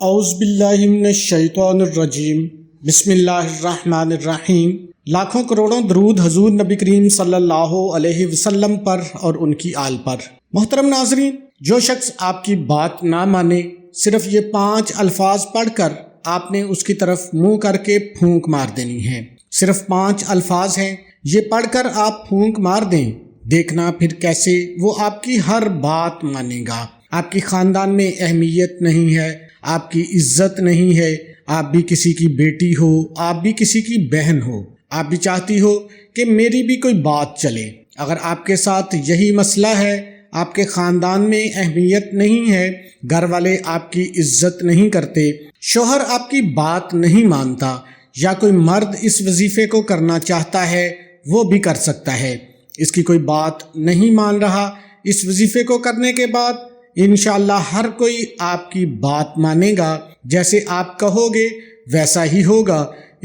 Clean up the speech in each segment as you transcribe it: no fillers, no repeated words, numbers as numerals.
اعوذ باللہ من الشیطان الرجیم بسم اللہ الرحمن الرحیم۔ لاکھوں کروڑوں درود حضور نبی کریم صلی اللہ علیہ وسلم پر اور ان کی آل پر۔ محترم ناظرین، جو شخص آپ کی بات نہ مانے، صرف یہ 5 الفاظ پڑھ کر آپ نے اس کی طرف منہ کر کے پھونک مار دینی ہے۔ صرف 5 الفاظ ہیں، یہ پڑھ کر آپ پھونک مار دیں، دیکھنا پھر کیسے وہ آپ کی ہر بات مانے گا۔ آپ کی خاندان میں اہمیت نہیں ہے، آپ کی عزت نہیں ہے، آپ بھی کسی کی بیٹی ہو، آپ بھی کسی کی بہن ہو، آپ بھی چاہتی ہو کہ میری بھی کوئی بات چلے۔ اگر آپ کے ساتھ یہی مسئلہ ہے، آپ کے خاندان میں اہمیت نہیں ہے، گھر والے آپ کی عزت نہیں کرتے، شوہر آپ کی بات نہیں مانتا، یا کوئی مرد اس وظیفے کو کرنا چاہتا ہے، وہ بھی کر سکتا ہے، اس کی کوئی بات نہیں مان رہا، اس وظیفے کو کرنے کے بعد انشاءاللہ ہر کوئی آپ کی بات مانے گا، جیسے آپ کہو گے ویسا ہی ہوگا،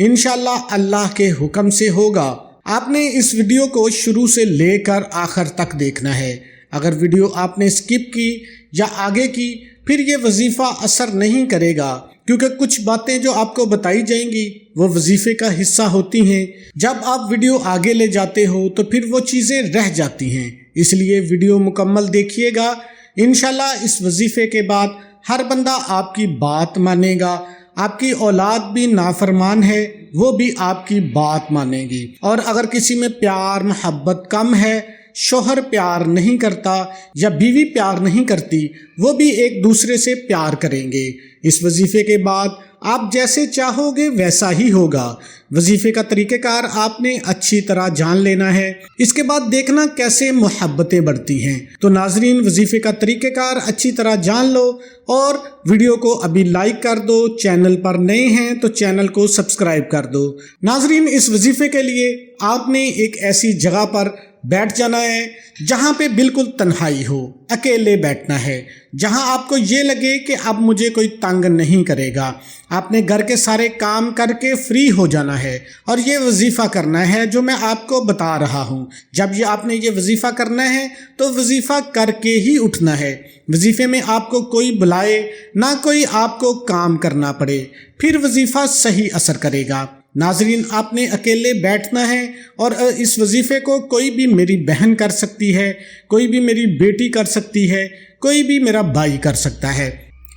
انشاءاللہ اللہ کے حکم سے ہوگا۔ آپ نے اس ویڈیو کو شروع سے لے کر آخر تک دیکھنا ہے۔ اگر ویڈیو آپ نے سکپ کی یا آگے کی، پھر یہ وظیفہ اثر نہیں کرے گا، کیونکہ کچھ باتیں جو آپ کو بتائی جائیں گی وہ وظیفے کا حصہ ہوتی ہیں۔ جب آپ ویڈیو آگے لے جاتے ہو تو پھر وہ چیزیں رہ جاتی ہیں، اس لیے ویڈیو مکمل دیکھیے گا۔ انشاءاللہ اس وظیفے کے بعد ہر بندہ آپ کی بات مانے گا، آپ کی اولاد بھی نافرمان ہے، وہ بھی آپ کی بات مانے گی۔ اور اگر کسی میں پیار محبت کم ہے، شوہر پیار نہیں کرتا یا بیوی پیار نہیں کرتی، وہ بھی ایک دوسرے سے پیار کریں گے۔ اس وظیفے کے بعد آپ جیسے چاہو گے ویسا ہی ہوگا۔ وظیفے کا طریقہ کار آپ نے اچھی طرح جان لینا ہے، اس کے بعد دیکھنا کیسے محبتیں بڑھتی ہیں۔ تو ناظرین، وظیفے کا طریقہ کار اچھی طرح جان لو اور ویڈیو کو ابھی لائک کر دو، چینل پر نئے ہیں تو چینل کو سبسکرائب کر دو۔ ناظرین، اس وظیفے کے لیے آپ نے ایک ایسی جگہ پر بیٹھ جانا ہے جہاں پہ بالکل تنہائی ہو، اکیلے بیٹھنا ہے، جہاں آپ کو یہ لگے کہ اب مجھے کوئی تنگ نہیں کرے گا۔ آپ نے گھر کے سارے کام کر کے فری ہو جانا ہے اور یہ وظیفہ کرنا ہے جو میں آپ کو بتا رہا ہوں۔ جب یہ آپ نے یہ وظیفہ کرنا ہے تو وظیفہ کر کے ہی اٹھنا ہے۔ وظیفے میں آپ کو کوئی بلائے نہ کوئی آپ کو کام کرنا پڑے، پھر وظیفہ صحیح اثر کرے گا۔ ناظرین، آپ نے اکیلے بیٹھنا ہے اور اس وظیفے کو کوئی بھی میری بہن کر سکتی ہے، کوئی بھی میری بیٹی کر سکتی ہے، کوئی بھی میرا بھائی کر سکتا ہے۔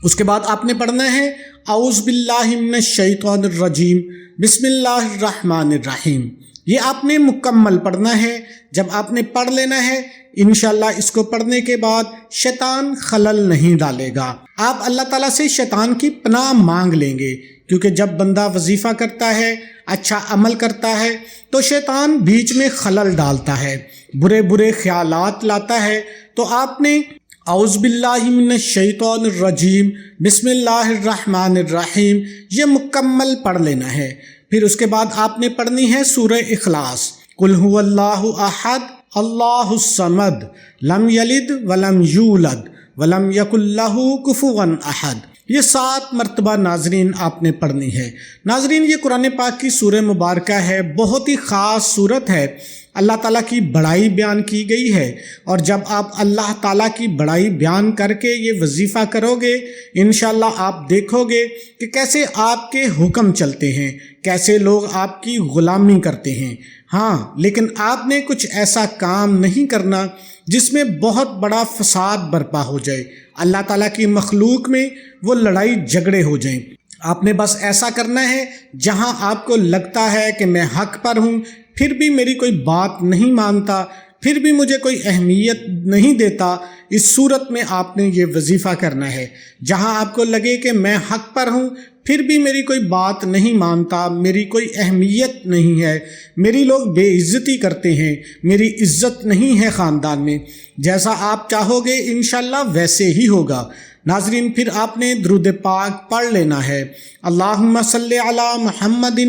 اس کے بعد آپ نے پڑھنا ہے اعوذ باللہ من الشیطان الرجیم بسم اللہ الرحمن الرحیم۔ یہ آپ نے مکمل پڑھنا ہے۔ جب آپ نے پڑھ لینا ہے، انشاءاللہ اس کو پڑھنے کے بعد شیطان خلل نہیں ڈالے گا۔ آپ اللہ تعالیٰ سے شیطان کی پناہ مانگ لیں گے، کیونکہ جب بندہ وظیفہ کرتا ہے، اچھا عمل کرتا ہے، تو شیطان بیچ میں خلل ڈالتا ہے، برے برے خیالات لاتا ہے۔ تو آپ نے اعوذ باللہ من الشیطان الرجیم بسم اللہ الرحمن الرحیم یہ مکمل پڑھ لینا ہے۔ پھر اس کے بعد آپ نے پڑھنی ہے سورہ اخلاص، قل هو اللہ احد اللہ الصمد لم یلد ولم یولد ولم یکن لہ کفوا احد۔ یہ 7 مرتبہ ناظرین آپ نے پڑھنی ہے۔ ناظرین، یہ قرآن پاک کی سورہ مبارکہ ہے، بہت ہی خاص سورت ہے۔ اللہ تعالیٰ کی بڑائی بیان کی گئی ہے، اور جب آپ اللہ تعالیٰ کی بڑائی بیان کر کے یہ وظیفہ کرو گے، انشاءاللہ آپ دیکھو گے کہ کیسے آپ کے حکم چلتے ہیں، کیسے لوگ آپ کی غلامی کرتے ہیں۔ ہاں، لیکن آپ نے کچھ ایسا کام نہیں کرنا جس میں بہت بڑا فساد برپا ہو جائے، اللہ تعالیٰ کی مخلوق میں وہ لڑائی جھگڑے ہو جائیں۔ آپ نے بس ایسا کرنا ہے جہاں آپ کو لگتا ہے کہ میں حق پر ہوں، پھر بھی میری کوئی بات نہیں مانتا، پھر بھی مجھے کوئی اہمیت نہیں دیتا، اس صورت میں آپ نے یہ وظیفہ کرنا ہے۔ جہاں آپ کو لگے کہ میں حق پر ہوں، پھر بھی میری کوئی بات نہیں مانتا، میری کوئی اہمیت نہیں ہے، میری لوگ بے عزتی کرتے ہیں، میری عزت نہیں ہے خاندان میں، جیسا آپ چاہو گے انشاءاللہ ویسے ہی ہوگا۔ ناظرین، پھر آپ نے درود پاک پڑھ لینا ہے، اللہم صلی علی محمد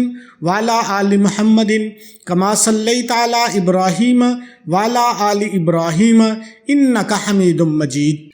وعلی آل محمد کما صلیت علی ابراہیم وعلی آل ابراہیم انک حمید مجید۔